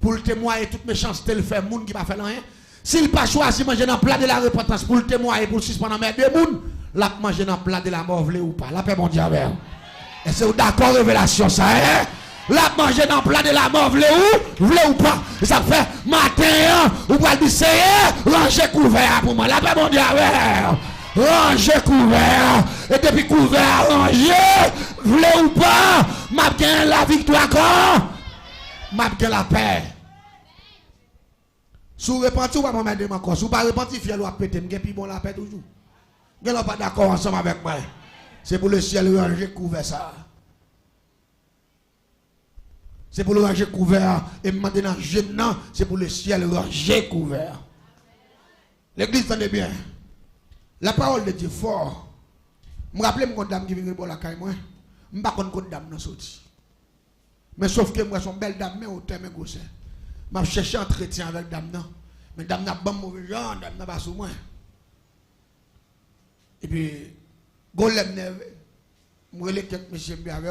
pour le témoigner toute méchanceté le fait monde qui pas fait rien. S'il pas choisi manger dans le plat de la repentance pour le témoigner pour suspendre mais deux monde, l'a manger dans le plat de la mort ou pas. La paix mon Dieu avec. Et c'est d'accord révélation ça hein? La manger dans le plat de la mort voulez ou pas. Ça fait matin ou pas dire c'est ranger couvert pour moi. La paix mon Dieu avec. Ranger couvert et depuis couvert ranger voulez ou pas m'a gagné la victoire quand m'a gagné la paix. Sous repenti ou pas m'a demander encore sous pas repenti fiel ou péter m'gè pi bon la paix toujours. Gè pas d'accord ensemble avec moi. C'est pour le ciel ranger couvert ça. C'est pour le ranger couvert et demander dans jeune non, c'est pour le ciel ranger couvert. L'église entendez bien. La parole de Dieu fort. Je me rappelle mon dame qui vient pour la caille moi. Je ne sais pas quand dame n'a sorti. Mais sauf que moi son belle dame mais au terme gauche. M'a cherché entretien avec dame non. Mais dame n'a pas mauvais genre, dame n'a pas sous moi. Et puis golem neve. Moi les quelques monsieur bien avec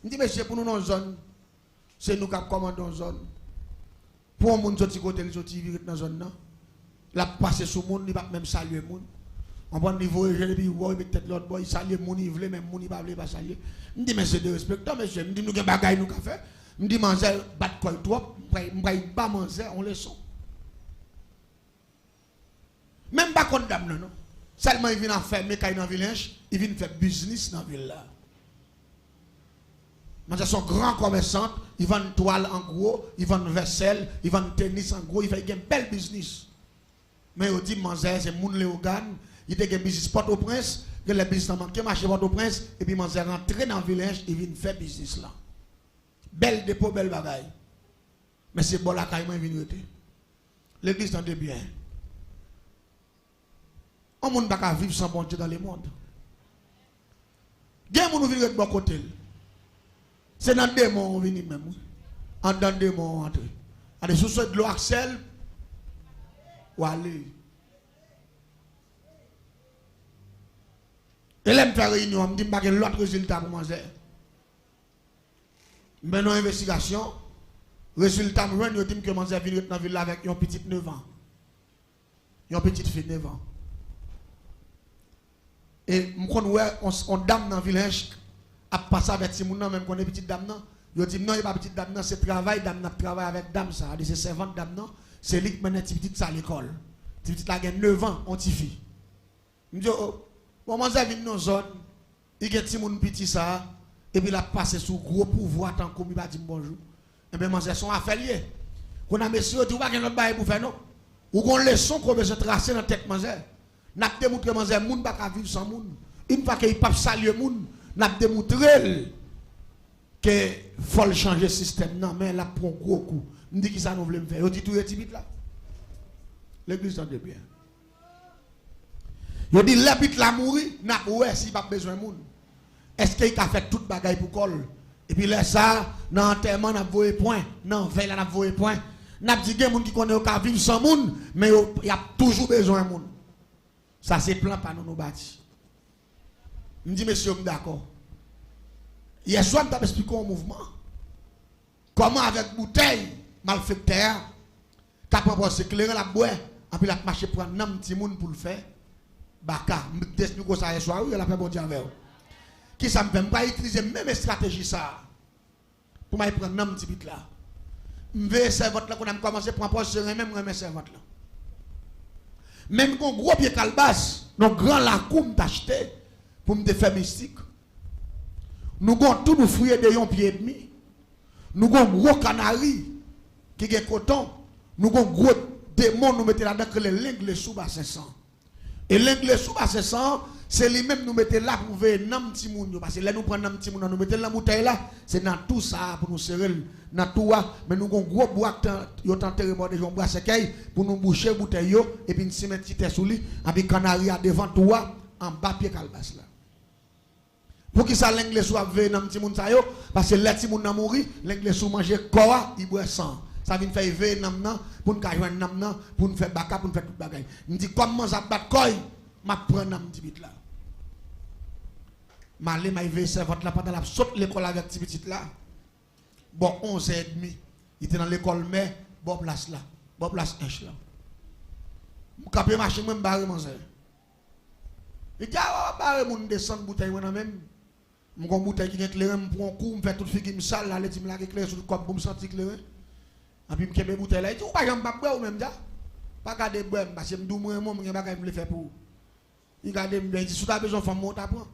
me dit monsieur pour nous dans zone c'est nous qui commandons zone. Pour moun sorti côté les sorti vivre dans zone là. La passer sur monde, il va même saluer monde. On prend niveau et je dis ouais peut-être l'autre boy saluer monde, il veut même monde il pas saluer. Me dit mais c'est de respect monsieur, me dit nous gain bagaille nous qu'a fait. Me dit manger bat quoi trop, m'paye pas manger on le son. Même pas condamné non. Seulement il vient faire mécaï dans village, il vient faire business dans ville là. Manger son grand commerçant, il vend toile en gros, il vend vaisselle, il vend tennis en gros, il fait un bel business. Mais il dit manger c'est moun Léogan, il a un business Port-au-Prince, il a le business manqué marché Port-au-Prince et puis manger rentrer dans le village, il vient faire business là. Belle dépôt, belle bagaille. Mais c'est bon la caille moi vient rete. L'église tendez bien. On monde pas vivre sans bon Dieu dans le monde. Gen moun vient de bon côté. C'est dans des mots on vient même. En dans des mots on entre. Allez sous de l'eau Axel ou aller. Et là, je fais réunion, je me dis que l'autre résultat pour manger. Mais dans l'investigation, résultat, je dis que manger vient dans la ville avec une petite 9 ans. Une petite fille 9 ans. Et on dame dans le village, à passer avec ces gens, même qu'on est petite dame, je dis non, il n'y a pas petite dame, c'est travail, dame travaille avec dame, ça. C'est servante dame, c'est lui qui mène petite à l'école. Petite là, 9 ans, on t'y fait. Je dis, bon, moi, j'ai vu dans zone, il y a des gens petit ça, et puis il a passé sous gros pouvoir, tant qu'on m'a dit bonjour. Et bien, moi, j'ai son affaire lié. Qu'on a monsieur, tu vois qu'il y a un autre bail pour faire, non? Ou qu'on leçon qu'on besoin tracer dans la tête, moi, n'a pas démontré, moi, j'ai moun pas vivre sans moun. Une fois qu'il pas saluer moun, n'a pas démontré que faut changer le système. Non, mais là, pour un gros coup. Je dis que ça nous voulait me faire. Je dis tout est timide là. L'église entend bien. Je dis, l'habit la mourir, n'a pas si pas besoin de monde. Est-ce qu'il a fait toute bagaille pour col? Et puis là, ça, dans l'enterrement, n'a pas point. Non, veille, n'a pas point. N'a pas dit qu'il y a des gens qui connaissent qu'à vivre sans monde, mais il y a toujours besoin de monde. Ça, c'est plan pour nous bâtir. Je me dis, monsieur, je suis d'accord. Hier soir, je t'ai expliqué un mouvement. Comment, avec bouteille, malfecteur, capable de s'éclairer la boîte, et puis la marcher pour un petit monde pour le faire. Baka, je t'explique ça hier soir, il a fait bon Dieu avec vous. Qui ça me fait pas utiliser même stratégie ça pour m'aller prendre un petit bit là. Je vais servante là qu'on a commencé pour poser même mes servantes là. Même qu'on gros pied calbas, nos grands lacoum t'acheter pour me faire mystique. Nous avons tout nous fouiller de yon pied et demi. Nous avons gros canari qui est coton. Nous avons gros démon nous mettons là-dedans que les lingues sous bas 500. Et l'anglais sous bas 500, c'est lui-même nous mettons là pour voir un petit monde. Parce que là nous prenons un petit monde, nous mettons la bouteille là, c'est dans tout ça pour nous serrer, dans tout ça. Mais nous avons gros bois, nous avons enterré de gens bois secaille pour nous boucher la bouteille et puis nous mettons petit sous lui, et puis canari devant tout en bas pied calbas là. Pour qui ça l'anglais soit veille dans petit monde ça yo, parce que les petits monde n'a mouri, l'anglais soit manger corps, il boit sang. Ça vient faire veille namna pour nous joindre namna pour nous faire baka pour nous faire toute bagaille. Me dit comment ça bat koy, m'a prendre nam petit bit là. Malé m'a veille servante là pendant la saute l'école avec petit petit là. Bon 11h30, Il était dans l'école, mais bon place là. Bon place H là. Je capé marché, même barré mon zèle. Il dit, ah, barré mon descendre bouteille, moi même. Je prends bouteille qui est éclairée, je prends un coup, je fais toute fille qui me sale, là, je me éclairé sur le corps pour me sentir éclairé. Et puis je mets bouteille là. Il dit, ou pas, j'aime pas boire ou même ça. Pas garder boire, parce que je me dis, moi, je ne vais pas le faire pour. Il garde, il dit, si tu as besoin de femme, tu apprends.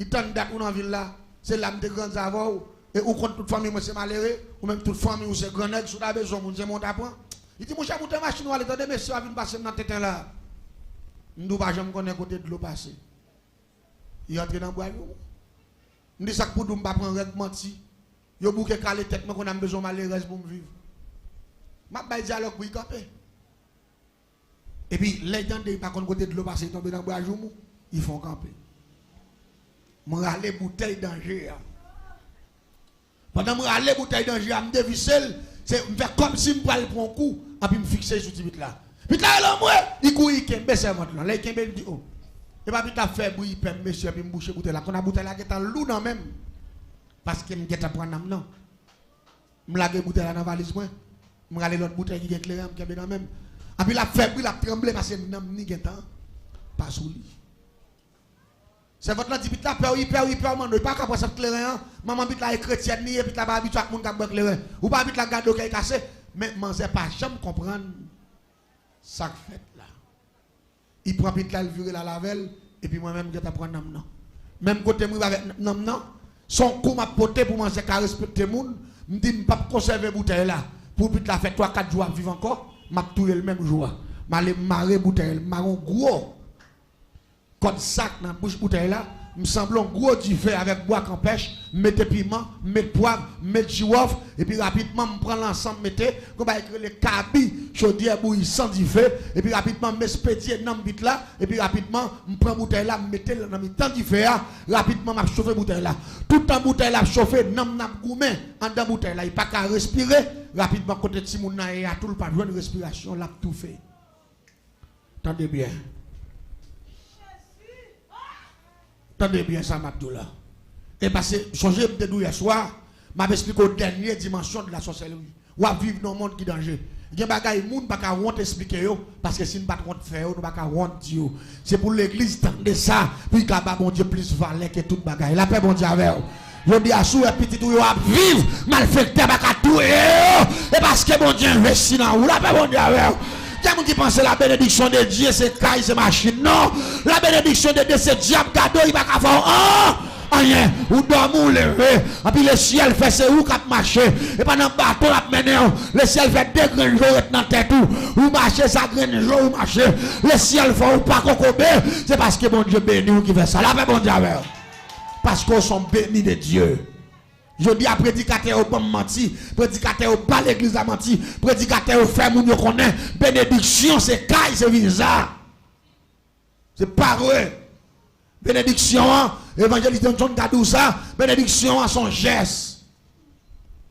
Il tente d'être dans la ville là, c'est l'âme de grands avoirs. Et ou contre toute famille, moi c'est malheureux, ou même toute famille, ou c'est grand nègre, si tu as besoin, c'est mon apprend. Il dit, mon cher, bouteille machine, allez, attendez, monsieur, venir passer dans la tête là. Je ne sais pas, je ne connais côté de l'eau passer. Il entre dans le bois. Je dis ça pour nous, je ne vais pas prendre un menti. Je vais bouquer caler tête, mais qu'on a besoin de malheureuse pour me vivre. Je vais dire dialogue pour y camper. Et puis, les gens qui sont côté de l'eau passer, ils tombent dans le bois, ils font camper. Je vais aller bouteille danger. Pendant que je vais aller bouteille danger, je me dévisselle, c'est faire comme si je prends un coup, et puis me fixer sur ce là. Puis là, il court, il kembe, c'est votre là. Là, il kembe, il dit, oh. Et puis, il a fait bruit, il monsieur, puis il bouche bouteille là. Quand la bouteille là, il est en loup, non, même. Parce que je vais prendre un non. Je vais bouteille là dans la valise, moi. Je vais aller l'autre bouteille qui est éclairée, je vais même. Et puis, il a fait bruit, il a tremblé, parce que je n'ai pas sous lui. C'est votre là, dit, là, peur, il ne pas qu'après ça, clairin. Maman, bit là, est chrétienne, et puis là, pas habitué à tout le monde qui a clairin. Ou pas habitué à garder qui est cassé. Mais, je ne sais pas, jamais comprendre ça fait là. Il prend bit là, il vire la lavelle, et puis moi-même, je vais prendre un non. Même côté, moi, avec non, son coup m'a porté pour manger, qu'à respecter le monde, je me dis, je ne peux pas conserver la bouteille là. Pour bit là, fait 3-4 jours à vivre encore, je vais tuer le même jour. Je vais aller marrer bouteille, marron gros. Comme sac dans la bouche bouteille là, me semble un gros diffé avec bois qu'en pêche, mettez piment, mettez poivre, mettez girofle, et puis rapidement, me prends l'ensemble, mettez, comme avec les cabis, chaudière bouillissant diffé, et puis rapidement, me spédier dans le bit là, et puis rapidement, me prends bouteille là, mettez dans le temps diffé là, rapidement, m'a chauffé bouteille là. Tout en bouteille là, chauffé, n'a gourmet, en dans bouteille là, il pas qu'à respirer, rapidement, côté de Timouna, et à tout le pas de respiration, là, tout fait. Attendez bien. Attendez bien ça, Mabdoula. Et parce que changer de hier soir, m'a expliqué aux dernière dimension de la sorcellerie. Ou à vivre dans un monde qui est danger. Il y a des gens qui ne peuvent pas expliquer, parce que si nous ne pouvons pas faire, nous ne pouvons pas dire. C'est pour l'église de ça, puis qu'il y a bon Dieu plus valeur que tout bagaille. La paix, bon Dieu, avec vous. Je dis à sous et petit ou à vivre, malfecté, pas tout. Et parce que bon Dieu investit dans vous, la paix, bon Dieu, avec vous. Il y a des gens qui pensent que la bénédiction de Dieu, c'est caille, c'est machine. Non, la bénédiction de Dieu, c'est diable, cadeau, il va pas faire rien. Ou dormir ou lever. Et puis le ciel fait c'est où qui marche. Et pendant le bateau, le ciel fait deux grains de jour dans la tête. Ou marcher, ça grain de jour, ou marcher. Le ciel fait ou pas cocobé. C'est parce que bon Dieu bénit ou qui fait ça. La paix, bon Dieu, parce qu'on sont bénis de Dieu. Je dis à prédicateur au bon menti, prédicateur au pas l'église a menti, prédicateur au fait moun yo connaît, bénédiction c'est caille, c'est visa. C'est pas vrai. Bénédiction, évangéliste John Gadou ça, bénédiction à son geste.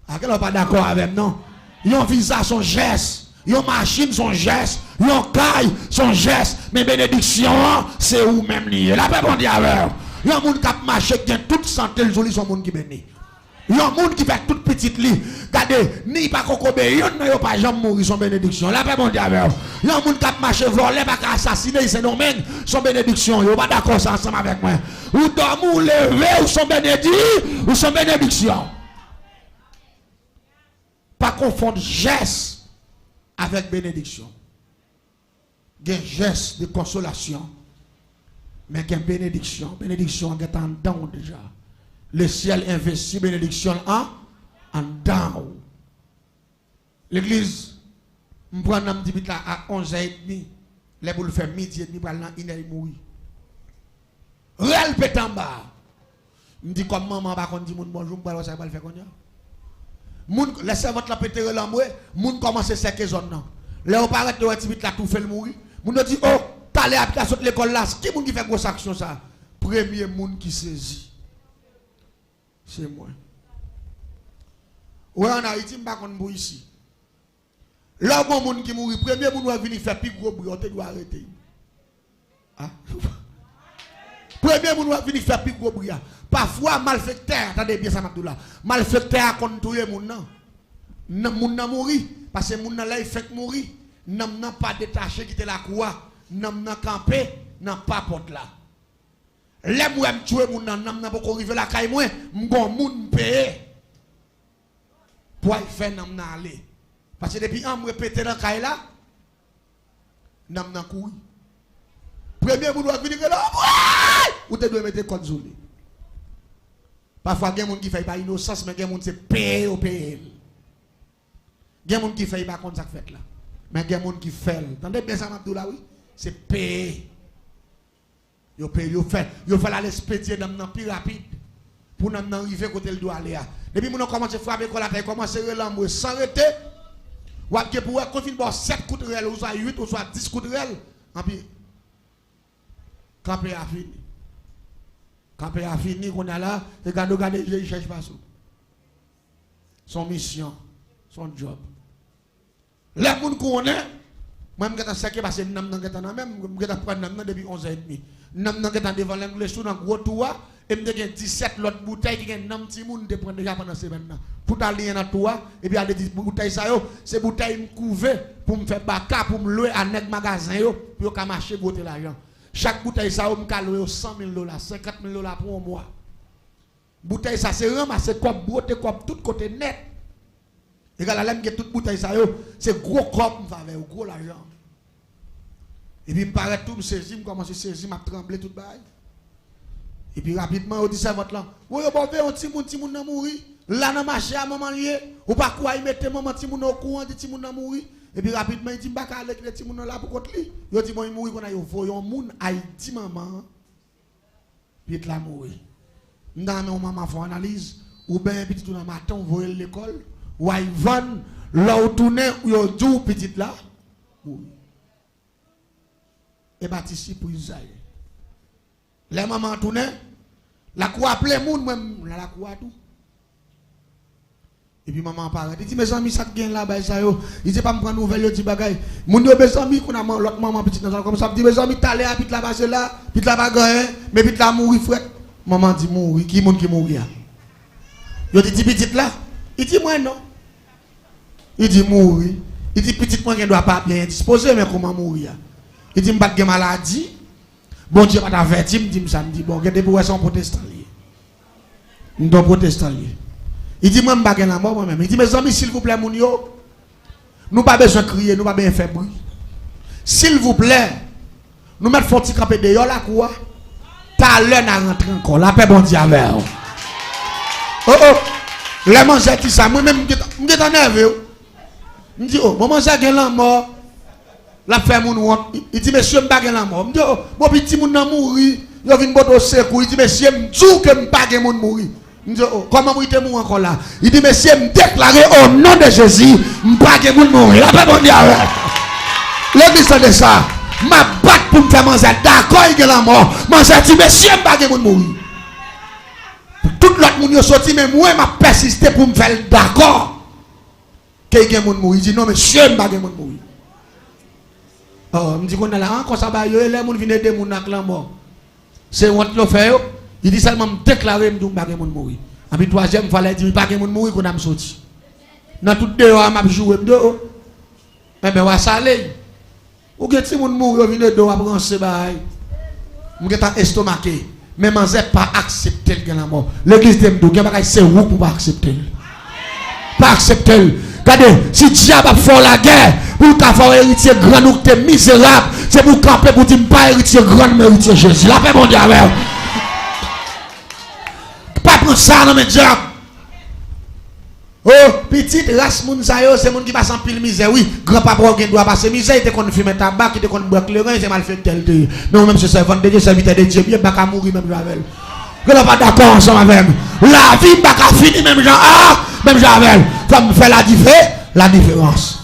À quel pas d'accord avec non? Yon visa son geste, yon machine son geste, yon caille son geste, mais bénédiction c'est où même lié. La paix bon Dieu avec. Yon moun qui marche qui a toute santé, le joli son moun qui bénit. Il y a un monde qui fait toute petite lit. Regardez, ni pas cocobé, il n'y a pas jamais mourir son bénédiction. La paix, mon Dieu, il y a un monde qui a marché volé, pas assassiné, c'est non-même son bénédiction. Il n'y a pas d'accord ça ensemble avec moi. Ou dormir, ou lever, ou son bénédiction, ou son bénédiction. Pas confondre geste avec bénédiction. Il y a un geste de consolation. Mais il y a une bénédiction. Bénédiction est en dedans déjà. Le ciel investit bénédiction en dedans. L'église, je prends un petit peu à 11h30. Les boules faire midi et demi pour aller dans une heure mourir. Réel pète en bas. Je me dis comme maman va dit bonjour, je vais faire quoi. Laissez votre péter l'amoué, moun commence à séquer zone non. Là on paraît de petit là tout fait le mourir. Moun dit oh, t'allais à l'école là, qui moun qui fait grosse action ça? Premier moun qui saisit. C'est moi. Ouais, en Haïti, je ne sais pas ici. Là, il y a des gens qui mourent. Premier, ils vont venir faire plus gros bruit. On doit arrêter. Ah? Premier, ils vont venir faire plus gros bruit. Parfois, malfecteur, attendez bien ça, Abdullah. Malfecteur a contrôlé les gens. Moun nan mouri parce que moun nan là il fait mourir. Nam nan pas détaché qui te la croix, nam nan campé nan pas porte là. Les moi me tuer moun nan nam nan pas arriver la caille moi, m'gon moun payer. Pour faire nam nan aller. Parce que depuis an me répéter dans caille là, nam nan courir. Premier moun doit venir là, ou te doit mettre code zone. Parfois gen moun qui fait pas innocence mais gen moun c'est payer au payer. Gen moun qui fait pas comme ça fait là. Mais gen moun qui fait. Entendez bien ça m'abdou là oui, c'est payer. Yo paye yo fait la l'expédier dans nan plus rapide pour nan arriver côté le doit aller. Depuis moun commence frapper quoi la taille commence relamber sans arrêter. Ou que pour confine bon 7 coups de rel ou soit 8 ou soit 10 coups de rel. En puis campé a fini. Campé a fini qu'on a là, regardez, il cherche pas ça. Son mission, son job. Les gens qu'on est, moi je suis séqué parce que je suis même depuis 11h30. Je suis devant l'anglais dans gros tour et je suis 17 autres bouteilles qui sont dans petit monde de prendre déjà pendant semaine. Tout à l'heure dans tour et puis il y a des bouteilles ça yo, c'est bouteilles couver pour me faire baka pour me louer à net magasin yo pour que marcher goûter l'argent. Chaque bouteille ça on me louer $100,000, $50,000 pour un mois. Bouteille ça c'est ramasser comme broter comme tout côté net. Et quand la lame qui toute bouteille ça yo, c'est gros corps me faveur, gros l'argent. Et puis paraît tout me saisir, me commence à saisir, m'a tremblé tout bail. Et puis rapidement on dit ça votre là. Oui, bon ver un petit moun nan mourir. Là dans marché à maman lié, ou pas quoi il mette maman petit moun au courant dit petit moun nan mourir. Et puis rapidement il dit pas avec les petit moun là pour contre lui. Il dit bon il mourir qu'on a yo voyon moun Haïti maman. Puis il la mourir. Dans maman faut analyse ou ben petit tout dans matin on voyer l'école. Ou Ivan, là où tourner, ou yo dou petite là. Et bâtissi pour Isaïe. Les mamans tourner, la croix appelé moun même, la croix tout. Et puis maman parle, il dit mes amis ça gagne là bas ça yo. Il dit pas me prendre nouvelle yo dit bagay. Moun yo mes amis qu'on a l'autre maman petite dans comme ça dit mes amis t'aller à pit là bas là, pit là pas gagner, mais pit là mourir frère. Maman dit mourir, qui moun qui mourir. Yo dit petite là. Il dit moi non. Il dit mourir. Il dit petit moi qui doit pas bien disposer mais comment mourir. Il dit m'pas de maladie. Bon Dieu m'a averti, me dit ça me dit bon regardez pour son protestant lié. Nous protestant lié. Il dit moi m'pas la mort moi même. Il dit mes amis s'il vous plaît moun yo. Nous pas besoin crier, nous pas bien faire bruit. S'il vous plaît, nous mettre faut petit camper dehors là quoi. Ta l'heure à rentrer encore. La paix bon Dieu avec. Oh oh. Les manger qui ça, moi-même, je suis nerveux. Je dis, oh, maman, ça gagne la mort. La femme, il dit, monsieur, je ne pas la mort. Je dis, oh, mon petit moun nan mouri. Il vient de secours. Il dit, monsieur, je dis que je ne pas mourir. Je dis, oh, comment vous êtes mort encore là? Il dit, monsieur, je déclare au nom de Jésus, je ne pas mourir. La paix, bon Dieu. L'église de ça, ma batte pour me faire manger. D'accord, il y a la mort. Manger, dit, monsieur, je ne pas mourir. Tout l'autre monde sorti mais moi m'a persisté pour me faire d'accord. Quelqu'un moun mourir dit non monsieur m'pa gen moun mourir. Oh, me dit qu'on a là encore ça ba yo les moun vinn aider moun nak la mort. C'est honte le faire. Il dit seulement me déclarer me m'pa gen moun mourir. Et puis troisième fallait dire m'pa gen moun mourir qu'on a me sorti. Dans tout dehors m'a jouer me dehors. Mais ben wa salé. Ou que ti moun mourir vinn aider à brancher bail. M'ta estomaqué. Mais je n'ai pas accepté la mort. L'église de Mdou, c'est où pour pas accepter. Pas accepter. Regardez, si diable a fait la guerre, pour qu'il fasse héritier grand ou que tu es misérable, c'est pour camper pour dire pas héritier grand, mais héritier Jésus. La paix, mon Dieu, avec. Pas prendre ça dans mes diables. Oh, petite race moun sa yo, c'est moun qui passe en pile misère. Oui, grand-papa qui doit passer misère, il te kon fumer tabac, il te kon boire clairin, c'est mal fait tel de. Mais même ce servant de Dieu, serviteur de Dieu, bien pas mourir même Javel. Que l'on pas d'accord ensemble avec. La vie pas fini même Jean ah, même Javel. Faut me faire la différence.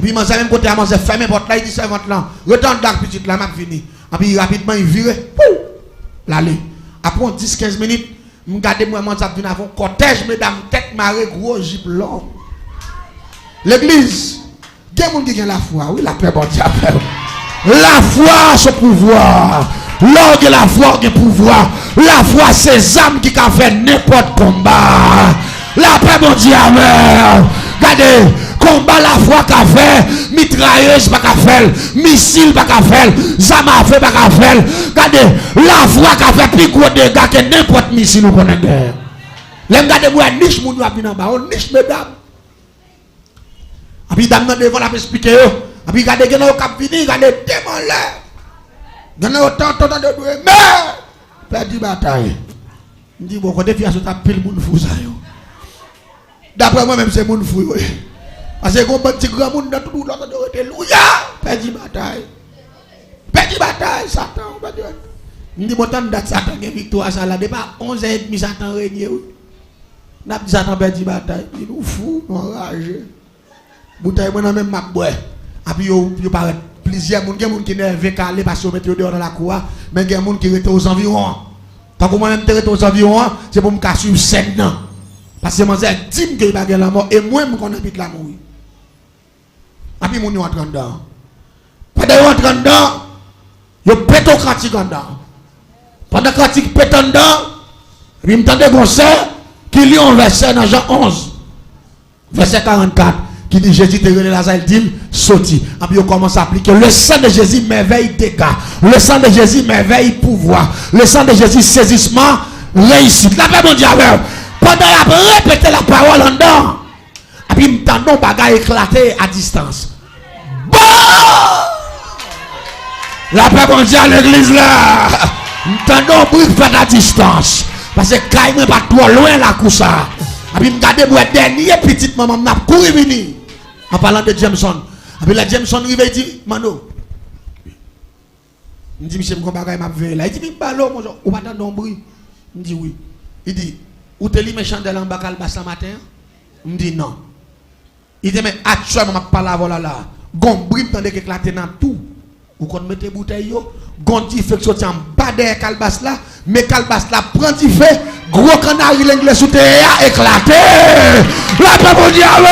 Et puis moi même côté à moi c'est fermé porte là, il dit servant là, retourne dans petite là, m'a fini. Et puis rapidement il vire, l'aller. Après 10-15 minutes regardez moi ça vient avant cortège mesdames tête marée gros jeep long. L'église, il y a des gens qui ont la foi, oui la paix bon Dieu. La foi c'est pouvoir. L'orgue la foi est pouvoir. La foi c'est âme qui a fait n'importe combat. La paix bon Dieu. Regardez, combat la foi qu'a fait, mitrailleuse pas qu'a fait, missile pas qu'a fait, zama fait pas qu'a fait. Regardez, la foi qu'a fait plus gros dégâts que n'importe missile ou qu'on a guerre. Les gars de moi niche moun yo a vinn en bas, on niche mesdames. Et puis dame devant la expliquer yo. Et puis regardez gen yo k'ap vini, regardez démon là. Gen yo tant de doué, mais perdu bataille. On dit bon côté fiaso t'a pile moun fou ça yo. D'après moi même c'est moun fou yo. Parce que quand petit grand monde dans tout l'autre de alléluia, perdu bataille. Perdu bataille Satan, perdu. On dit bon tant date Satan gagne victoire ça là pas 11h30 Satan régner. N'a dit Satan perdu bataille, il nous fou, enragé. Bouteille moi même m'a boire. Et puis yo paraît plusieurs monde qui nerveux calé parce que mettre dehors dans la cour, mais il y a monde qui rete aux environs. Tant que moi même rete aux environs, c'est pour me casser scène non. Parce que moi c'est dit que il va la mort et moi me connais vite la mort. Et puis mon yo entre dedans. Pendant yo entre dedans, yo pète au critique dedans. Pendant critique pète dedans, puis m'entendez concert qui lit un verset dans Jean 11 verset 44 qui dit Jésus te relève Lazare dit sorti. Et puis on commence à appliquer le sang de Jésus merveille dégâts, le sang de Jésus merveille pouvoir, le sang de Jésus saisissement réussite. La paix mondiale pendant la répéter la parole en dedans. Et puis m'entendons bagaille éclater à distance. Bon! La paix mondiale l'église là. M'entendons bruit fait à distance. Parce que quand il pas trop loin la coussa. Et puis m'gade moi dernier petite maman m'a couru venir en parlant de Jameson. Et puis la Jameson rive dit Mano. Il dit monsieur m'gon bagay m'a veille là. Il dit balo mon ou pas dans bruit. Il dit oui. Il dit ou te li mes chandelle en bas calbas la matin? Il dit non. Il dit mais actuellement m'a parlé voilà là. Gon bruit tande éclater dans tout. Ou qu'on mette bouteille yo, gondi fait que sorti en bas derrière calbas là, mais calbas là prend du fait, gros canari l'anglais sous terre éclaté. La paix mondiale,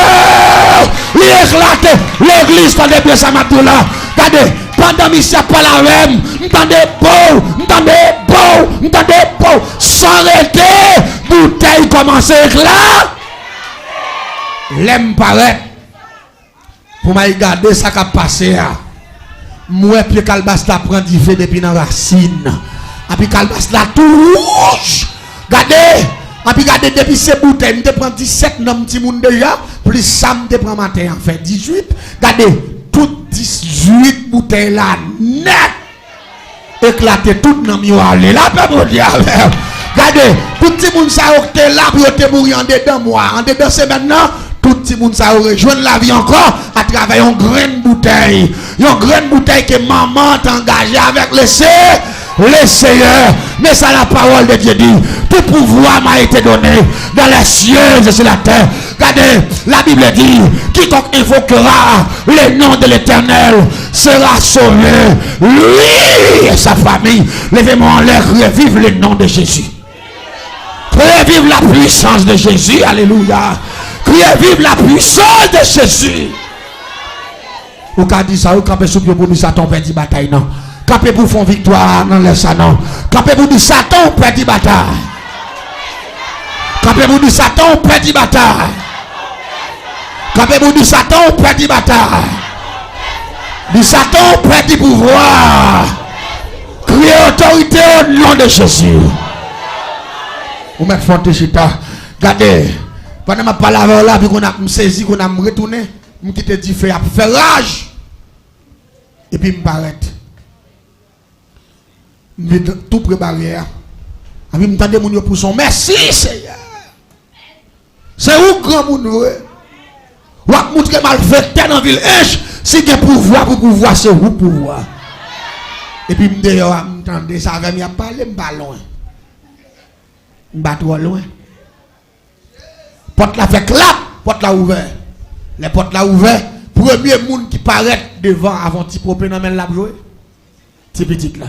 il éclaté. L'église tendez bien ça m'a là. Regardez, pendant mission pas la même, m'tendez beau, sans arrêter, bouteille commence à éclater. L'aime paraît. Pour m'a regarder ça qui a passé. Moi puis calbas la prend du feu depuis dans racine. Et puis calbas la tout rouge. Regardez, et puis regardez depuis ces bouteilles, me prend 17 nom petit monde déjà, plus ça me prend matin en fait 18. Regardez, toutes 18 bouteilles là net éclaté tout nom yo aller là pas bon dire. Regardez, tout petit monde ça octé là pour te mourir en dedans moi. En dedans c'est maintenant tout le monde ça rejoindre la vie encore à travers une grande bouteille. Une grande bouteille que maman t'a engagé avec le Seigneur. Mais ça la parole de Dieu dit. Tout pouvoir m'a été donné dans les cieux et sur la terre. Regardez, la Bible dit, quiconque invoquera le nom de l'Éternel sera sauvé. Lui et sa famille. Levez-moi en l'air, revive le nom de Jésus. Revive la puissance de Jésus. Alléluia. Criez vive la puissance de Jésus. Ou qu'a dit ça, ou campé sous pied pour dire Satan perdit bataille non. Campé pour faire victoire non laisse ça non. Campé pour dire Satan perdit bataille. Campé pour dire Satan perdit bataille. Campé pour dire Satan perdit bataille. Dit Satan perdit pouvoir. Criez autorité au nom de Jésus. Ou mettre fonte chita. Regardez. Pendant ma parole là, puis qu'on a saisi, qu'on a retourné, je quitte dit fait rage. Et puis je m'arrête. Je tout préparé. Et puis je m'entendais mon pour son merci Seigneur. C'est où grand monde ou à montrer mal fait dans la ville. Si il y a pouvoir pour pouvoir, c'est où pouvoir. Et puis je m'entendais ça avec moi parler, je pas loin. Je pas trop loin. Porte la fait clap, porte la ouvert. Les portes la ouvert, premier monde qui paraît devant avant petit propre dans la jouer. C'est petit là.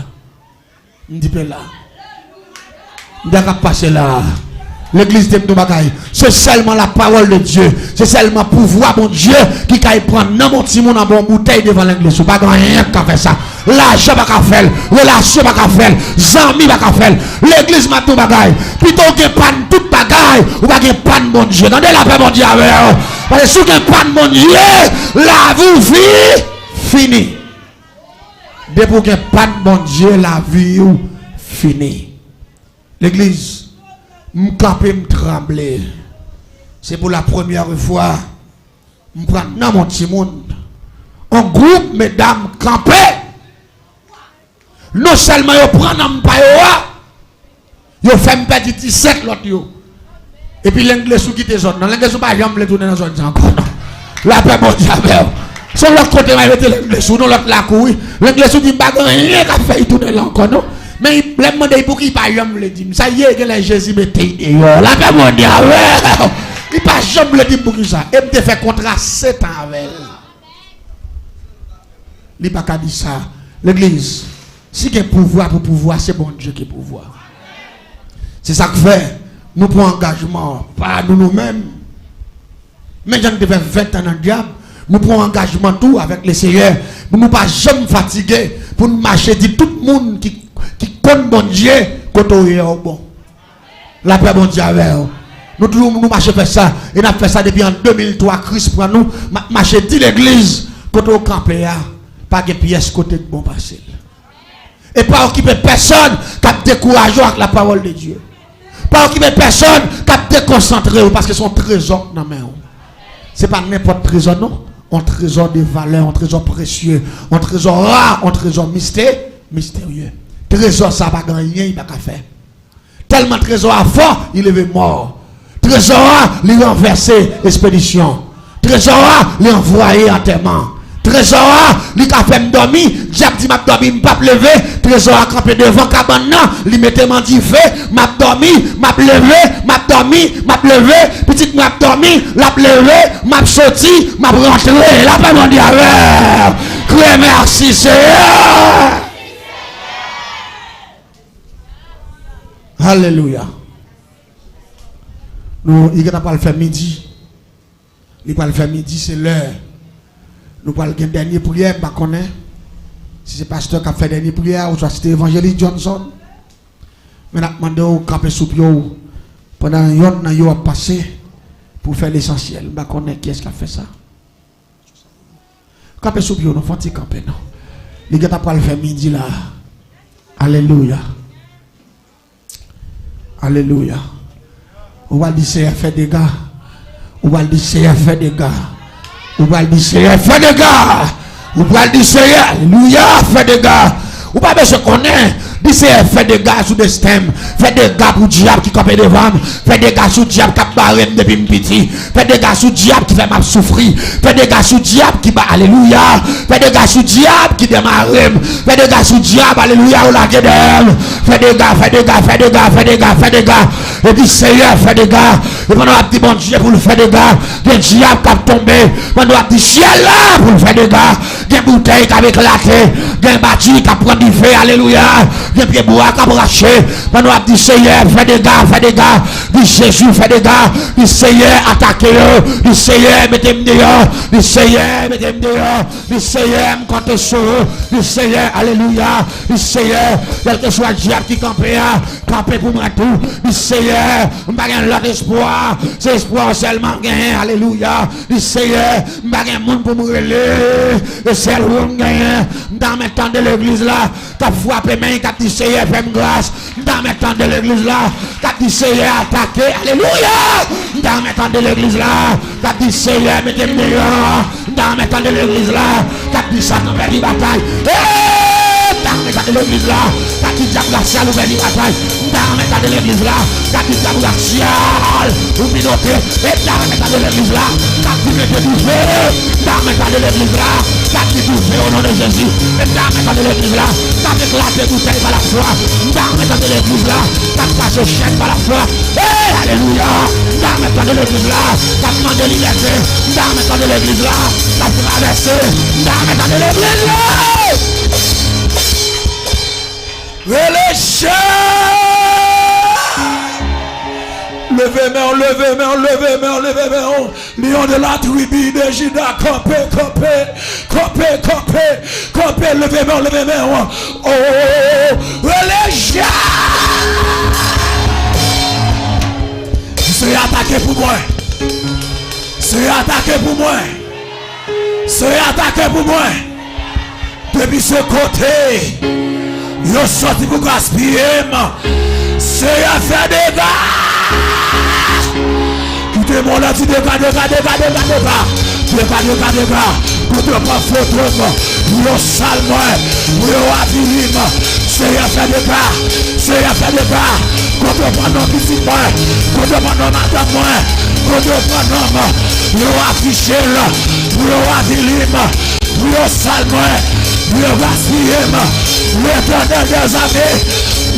On dit là. On dit passer là. L'église de ton bagaille. C'est seulement la parole de Dieu. C'est seulement pouvoir, mon Dieu, qui peut prendre dans mon petit monde en bonne bouteille devant l'église. Pas rien qui fait ça. L'argent pas qu'à faire. Relation pas qu'à faire. Zami pas qu'à faire. L'église m'a ton bagaille. Plutôt que panne toute bagaille. Ou pas que panne, mon Dieu. Attendez la paix, mon Dieu. Parce que si vous panne, mon Dieu, la vie fini. Depuis que panne, mon Dieu, la vie fini. L'église. M'capé m'trembler. C'est pour la première fois. M'prends dans mon petit monde. Un groupe, mesdames, campé. Non seulement yo prend dans m'payoa. Yo fait m'perdre 17 l'autre yo. Et puis l'anglais sous quitte zone. Non, l'anglais sous pas jamais tourner dans zone encore. La paix mon diable. Sur l'autre côté, m'a mettre l'anglais sous, non l'autre la couille. L'anglais sous dit pas rien qu'a fait tourner là encore non. Mais il me demande pour qu'il pas jamais le dire. Ça y est que les Jésus mettait dehors. La paix mon diable. Il pas jamais le dire pour qui ça. Et me fait contrat 7 ans avec. Il pas qu'à dire ça. L'église, si il y a pouvoir pour pouvoir, c'est bon Dieu qui est pouvoir. C'est ça que fait. Nous prenons engagement, pas nous-mêmes. Mais j'en ai 20 ans dans le diable. Nous prenons engagement tout avec les seigneurs. Nous ne pas jamais fatiguer pour nous marcher. Dit tout le monde qui connaît bon Dieu, quand on est bon. La paix bon Dieu avec nous marchons faire ça. Et nous avons fait ça depuis en 2003. Christ pour nous marcher dit l'église. Quand on campe, pas de pièce côté de bon passé. Et pas occuper personne qui a découragé avec la parole de Dieu. Pas occuper personne qui a déconcentré parce que son trésor dans la main. Ce n'est pas n'importe trésor, non. Un trésor de valeur, un trésor précieux, un trésor rare, un trésor mystérieux. Trésor, ça va gagner, il va pas faire. Tellement trésor à fort, il est mort. Trésor, il renversé expédition. Trésor, il envoyé enterrement. Trésor, il a fait m'dormir. Diable dit m'a dormi, m'a pas levé. Trésor a campé devant cabane, il mettait m'en dit fait, m'a dormi, m'a levé, m'a dormi, m'a levé, petite m'a dormi, l'a levé, m'a sorti, m'a rentré. La paix mon diable. Criez merci Seigneur. Alléluia. Nous, il n'a pas le faire midi. Il va le faire midi, c'est l'heure. Nous parlons d'une dernière prière, je connais. Si c'est pasteur qui a fait dernière prière, ou soit c'était évangéliste Johnson. Mais nous demandons au camper sous pied pendant un an passé pour faire l'essentiel. Je connais qui est-ce qui a fait ça. Camper sous pied, nous faut-il camper, non. Il n'a pas le faire midi là. Alléluia. Alléluia. On va dire c'est fait des gars. On va dire c'est fait des gars. On va dire Seigneur, fais des gars. On va dire Seigneur, alléluia, fais des gars. Ou pas besoin de connaître. Dis Seigneur, fais des gars sous des stems. Fais des gars pour diable qui campent devant. Fais des gars sous diable qui a barré depuis petit. Fais des gars sous diable qui fait mal souffrir. Fais des gars sous diable qui bat, alléluia. Fais des gars sous diable qui démarre. Fais des gars sous diable, alléluia, ou la gueule. Fais des gars, fais des gars, fais des gars, fais des gars, fais des gars. Et dis Seigneur, fais des gars. Et pendant un petit bon Dieu pour le faire des gars. Des diables qui ont tombé. Pendant un petit ciel là pour le faire des gars. Des bouteilles qui ont éclaté. Des bâtis qui ont pris du feu, alléluia. Des pieds bois qui ont braché. Pendant un petit Seigneur, fais des gars, fais des gars. Dis Jésus, fais des gars. Dis Seigneur, attaquez-le. Dis Seigneur, mettez-moi dehors. Dis Seigneur, mettez-moi dehors. Dis Seigneur, me comptez sur eux. Dis Seigneur, alléluia. Dis Seigneur, quel que soit le diable qui campe, campe pour moi tout. Dis Seigneur, je n'ai pas l'autre espoir. C'est espoir seulement gagné, alléluia. Dis Seigneur, je n'ai pas de monde pour me relayer. Et c'est le monde gagné. Dans mes temps de l'église là, tu as frappé main, tu as dit Seigneur, fais-moi grâce. Dans mes temps de l'église là, tu as dit Seigneur, attaquez, alléluia. Dans mes temps de l'église là, tu as dit Seigneur, mettez-moi dehors. Dans mes temps de l'église là, tu as dit ça dans mes batailles. Dans mes temps de l'église là, tu as dit diable racial ou béni bataille. Dans mes temps de l'église là, tu as dit diable racial ou minoté. Et dans mes temps de l'église là, tu as dit mettez du feu. Dans mes temps de l'église là, tu as dit du feu au nom de Jésus. Et dans mes temps de l'église là, tu as éclaté bouteille par la foi. Dans mes temps de l'église là, tu as passé chaîne par la foi. Alléluia. Dans mes temps de l'église là, tu as demandé liberté. Dans mes temps de l'église là, tu as traversé. Dans mes temps de l'église là. Levez-moi, levez-moi, levez-moi, levez-moi. Lion de la tribu de Juda, campé, levez-moi, levez-moi. Oh, religion. C'est attaqué pour moi. C'est attaqué pour moi. C'est attaqué pour moi. Depuis ce côté, ils sont sortis pour gaspiller. C'est à faire des gars. Quittez-moi là, tu dégâts. Contre pas photo, pour sale moi, pour avilim. C'est à faire des gars. C'est à faire des gars. Contre pas non petit moi, contre pas non madame moi, contre pas non, pour afficher là, pour avilim, pour sale moi. Le gaspillem, l'éternel des armées,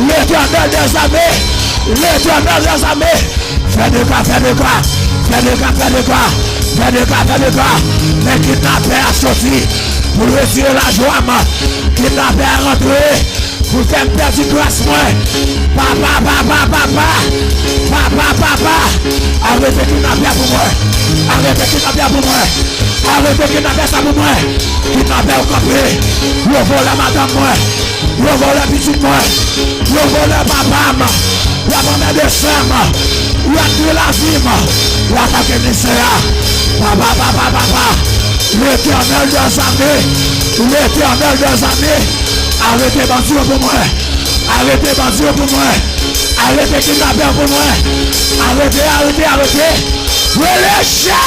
l'éternel des armées, l'éternel des armées. Fais des gars, fais des gars, fais des gars, fais des gars, fais des gars, fais des gars. Les kidnappeurs sont sortis pour retirer la joie, kidnappeurs rentrés pour faire perdre grâce moi. Papa, arrêtez kidnappeurs pour moi, arrêtez kidnappeurs pour moi. Arrêtez qu'il n'a pas ça pour moi. Qu'il n'a pas au campé. Le vol à madame moi. Le vol à petite moi. Le vol à papa. La maman de Sam. La de la vie. L'attaque de Nisséa. Papa. L'éternel des armées. L'éternel des armées. Arrêtez bandit pour moi. Arrêtez bandit pour moi. Arrêtez qu'il n'a pas pour moi. Arrêtez. Relâchez.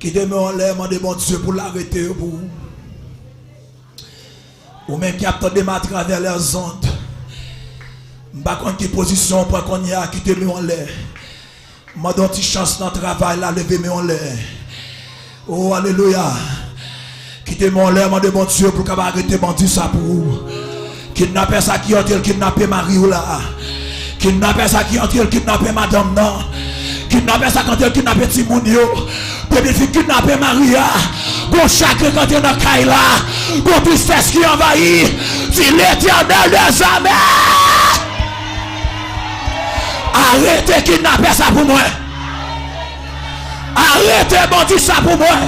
Qui demeure en l'air, demande mon Dieu pour l'arrêter pour vous. Ou même qui attendent à travers les ondes. Je ne sais pas quelle position pour qu'on y a qui demeure en l'air. Je donne une chance dans le travail, là, levez-moi en l'air. Oh, alléluia. Qui demeure en l'air, demande mon Dieu pour qu'on arrête mon Dieu ça pour vous. Kidnapper ça qui entre, kidnapper Marie ou là. Kidnapper ça qui entre, kidnapper madame non. Kidnapper ça quand elle kidnapper Timounio. Depuis qu'il kidnappé Maria, bon chacun quand il est dans Kaila, bon tristesse qui envahit, c'est l'éternel des armées. Arrêtez kidnapper ça pour moi. Arrêtez bon Dieu ça pour moi.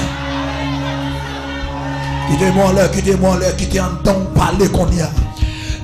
Quittez-moi là, quittez en temps parler qu'on y a.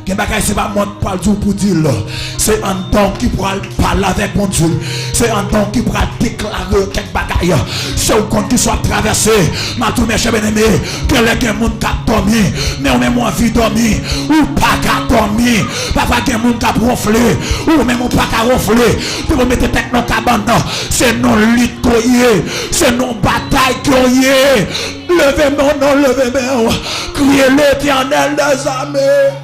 C'est pas moi qui parle pour dire, c'est un don qui pourra parler avec mon Dieu. C'est un don qui pourra déclarer quelque bagaille. C'est au compte qui soit traversé. Ma tout mes chers bien-aimés, que les gens qui ont dormi, mais on même envie de dormir, ou pas qu'à dormir, papa qui ont ronflé, ou même on pas qu'à ronfler, pour mettre tête dans le cabane. C'est non lutte coyer, c'est non bataille coyer. Levez-moi, non, levez-moi, criez l'éternel des armées.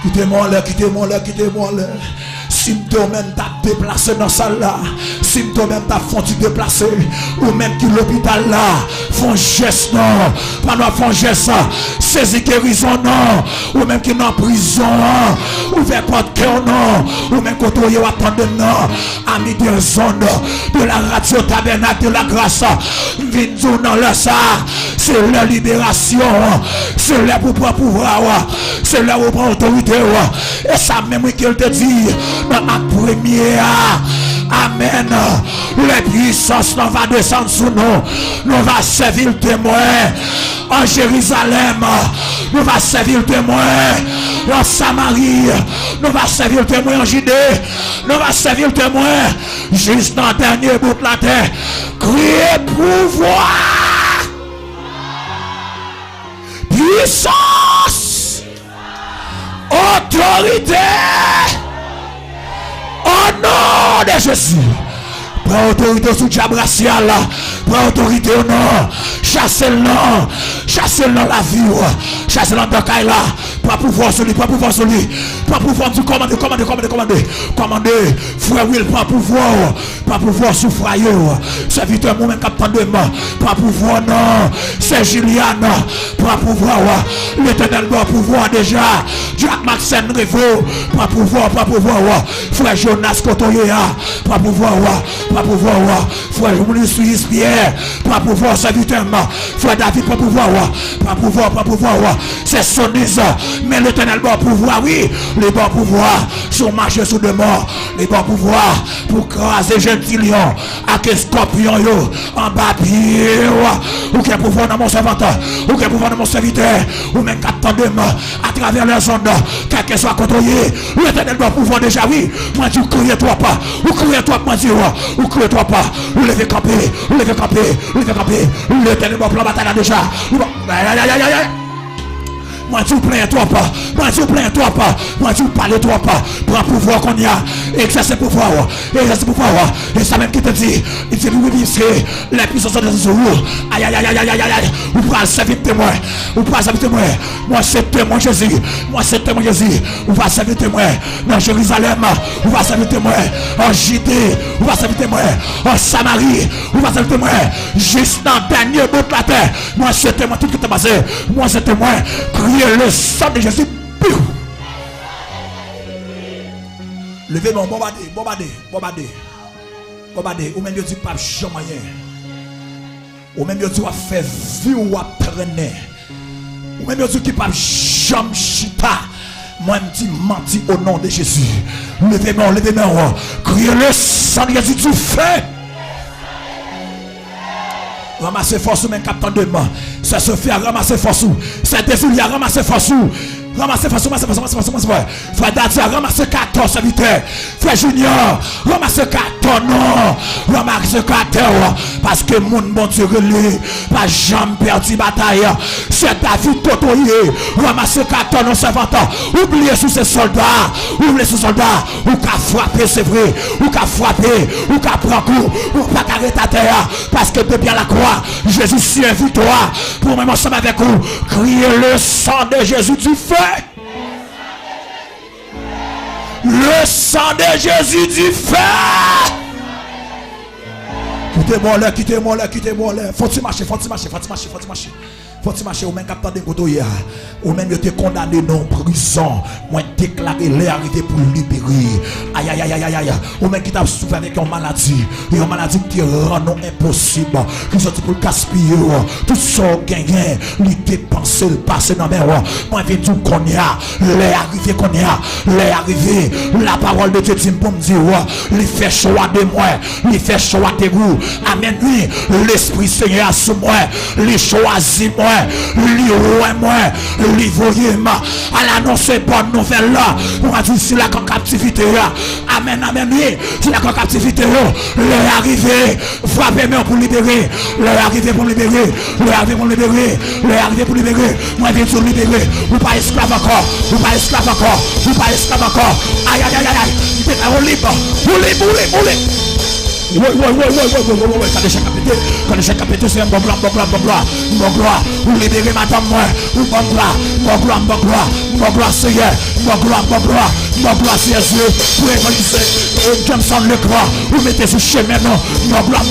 Quittez-moi là. Si toi-même t'as déplacé dans salle là, si toi-même t'as fondu déplacé, ou même qui l'hôpital là, font geste non, pas non font geste, saisis guérison non, ou même qui dans prison, ouvert porte cœur non, ou même quand on y va attendre non, ami de zone de la radio tabernacle de la grâce, viens dans le ça, c'est la libération, c'est là pour pouvoir, c'est là pour prendre autorité, et ça même qu'il te dit. Dans ma première, amen. Les puissances nous va descendre sous nous. Nous va servir le témoin en Jérusalem. Nous va servir le témoin en Samarie. Nous va servir le témoin en Judée. Nous va servir le témoin juste dans le dernier bout de la terre. Criez pouvoir, puissance, autorité. Au nom de Jésus, prends autorité sous diable racial, prends autorité au nom, chassez le nom la vie, chassez le nom de Kaila, Pas pouvoir sur lui, pas pouvoir sur lui. Pas pouvoir du commander. Frère Will, pas pouvoir sur frère. Serviteur moi-même capitaine de moi. Pas pouvoir non. C'est Juliana. Pas pouvoir. L'éternel va pouvoir déjà. Jack Maxen Revo. Pas pouvoir. Frère Jonas Kotoya. Pas pouvoir. Frère Mounius Pierre. Pas pouvoir serviteur. Frère David, pas pouvoir. Pas pouvoir. C'est son désir. Mais l'éternel va pouvoir, oui. Les bons pouvoirs sont marchés sous de mort. Les bons pouvoirs pour craser gentillion. À que scorpion yo. En bas pied. Ou quel pouvoir dans mon serviteur. Ou quel pouvoir dans mon serviteur. Ou même captant de mort. À travers les ondes. Quel que soit contrôlé. L'éternel va pouvoir déjà, oui. Moi tu criez toi pas. Ou criez toi moi tu ou criez toi pas. Ou levez camper. L'éternel va plan bataille déjà. Moi tu plains toi pas. Moi tu parles toi pas. Prends pouvoir qu'on y a. Exerce pouvoir. Et ça même qui te dit. Il dit oui c'est la puissance de Jésus. Aïe. Ou pas servir témoin. Moi c'est témoin Jésus. Ou va servir témoin dans Jérusalem. Ou va servir témoin en Judée. Ou va servir témoin en Samarie. Ou va servir témoin juste dans le dernier bout de la terre. Moi c'est témoin tout qui t'est passé. Moi c'est témoin. Le sang de Jésus. Levez-moi, bombardez. Ou même Dieu dit pas jamais. Ou même Dieu dit va faire vie ou va traîner. Ou même Dieu dit qui pas jamais chita. Moi je dis menti au nom de Jésus. Levez-moi. Criez le sang de Jésus du feu. Ramasser force ou même captant de main. Ça se fait à ramasser force ou. C'est désir à ramasser force ou. Ramassez force. Frère Dadia, ramassez 14 serviteurs. Frère Junior, ramassez 14 non. Ramassez 14. Parce que mon bon Dieu relé. Pas jamais perdu bataille. C'est David Totoye. Ramassez 14 non servantants. Oubliez sous ces soldats. Ou qu'à frapper, c'est vrai. Ou qu'à frapper. Ou qu'à prendre coup. Ou pas qu'arrêter à terre. Parce que depuis la croix, Jésus s'y invite toi. Pour même ensemble avec vous. Criez le sang de Jésus du feu. Le sang de Jésus du feu. Quittez-moi là. Faut-il marcher. Faut-il marcher ou même captant de côté ou même été condamné non prison. Moi déclaré les arrivé pour libérer. Aïe. Ou même qui t'a souffert avec une maladie qui rend non impossible. Qui sorti pour gaspiller tout ça gagné, lui dépenser le passé dans mes rois. Moi viens tout qu'on y a, les arrivé, la parole de Dieu dit pour me dire il fait choix de moi, il fait choix de vous. Amen. Oui, l'esprit Seigneur sous moi, il choisit moi. Lui voyez moi à l'annoncer bonne nouvelle là. On va dire si la captivité là. Amen. Si la captivité là, le arrivé, frappez-moi pour libérer. Le arrivé pour libérer. Moi je vais libérer. Vous pas esclave encore. Aïe. Vous libre. Oui, quand les chèques capétés, c'est un bon gloire. Vous libérez madame moi, bon gloire, Seigneur, bon gloire, Jésus, pour évangéliser, Jameson le croix, vous mettez sur chemin, non, bon gloire,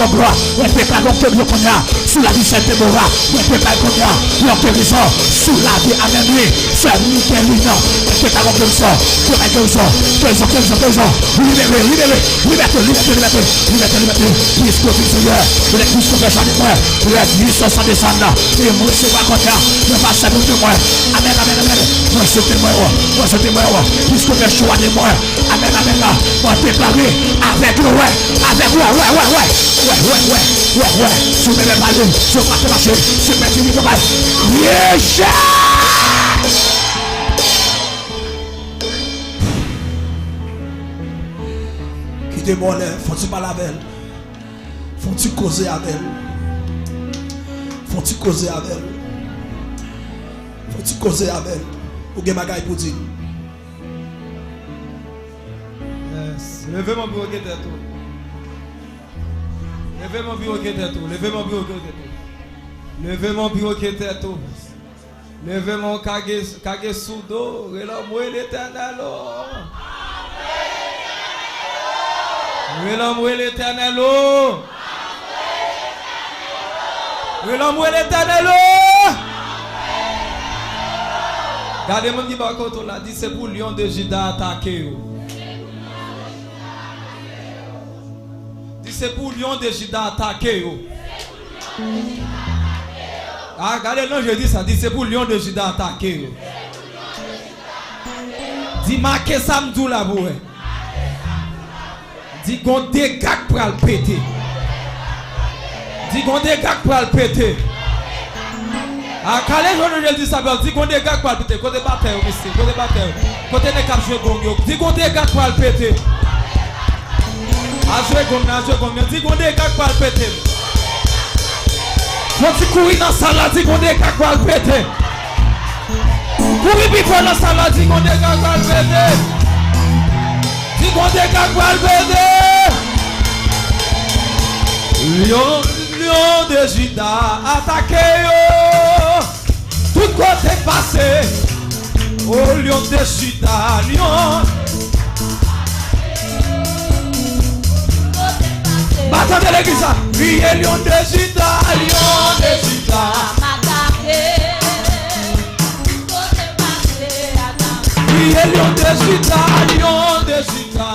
on peut pas l'enquête de Konya, sous la vie Saint-Déborah, on peut pas Konya, l'enquête sous la vie Amélie, c'est Michelina, on peut pas l'enquête ça, puisque Seigneur, puisque personne de moi, la puissance descend là, et moi c'est pas comme ça, ne pas savoir de moi, amen, moi c'est moi, puisque le choix de moi, amen, moi déclarer avec le ouais, je vais me parler, je vais te marcher, je vais te dire, quittez-moi là, faut-il parler avec elle? Faut-il causer avec elle? Ou bien bagaille pour dire? Yes. Levez mon bureau qui est tout. Levez mon bureau qui est tout. Levez mon kage soudo, relamoué l'éternel. Relamoué l'éternel. Relamoué l'éternel. Regardez mon petit bakoto là, dit c'est pour lion de Juda attaquer. Dit c'est pour lion de Juda attaquer. Ah, regardez, non, je dis ça. Dit c'est pour lion de Juda attaquer. Dit marquez ça m'dou la boué. Dit qu'on dégage pour le péter. Dit qu'on dégage pour le péter. Ah, quand les gens disent ça, dit qu'on dégage pour le péter. Côté bataille, ici, côté bataille. Côté des cap jouer gong. Dit qu'on dégage pour le péter. Ah, jouer gong. Dit qu'on dégage pour le péter. Quand tu cours dans la salle, dit qu'on dégage pour le péter. Courir vite dans la salle, dit qu'on dégage pour le péter. Dit qu'on dégage pour le péter. Lion de Juda, attaquez yo. Tout côté passé. Oh lion de Juda, lion. Battez de l'église, criez lion de Juda, lion de Juda. Criez lion de Juda, lion de Juda.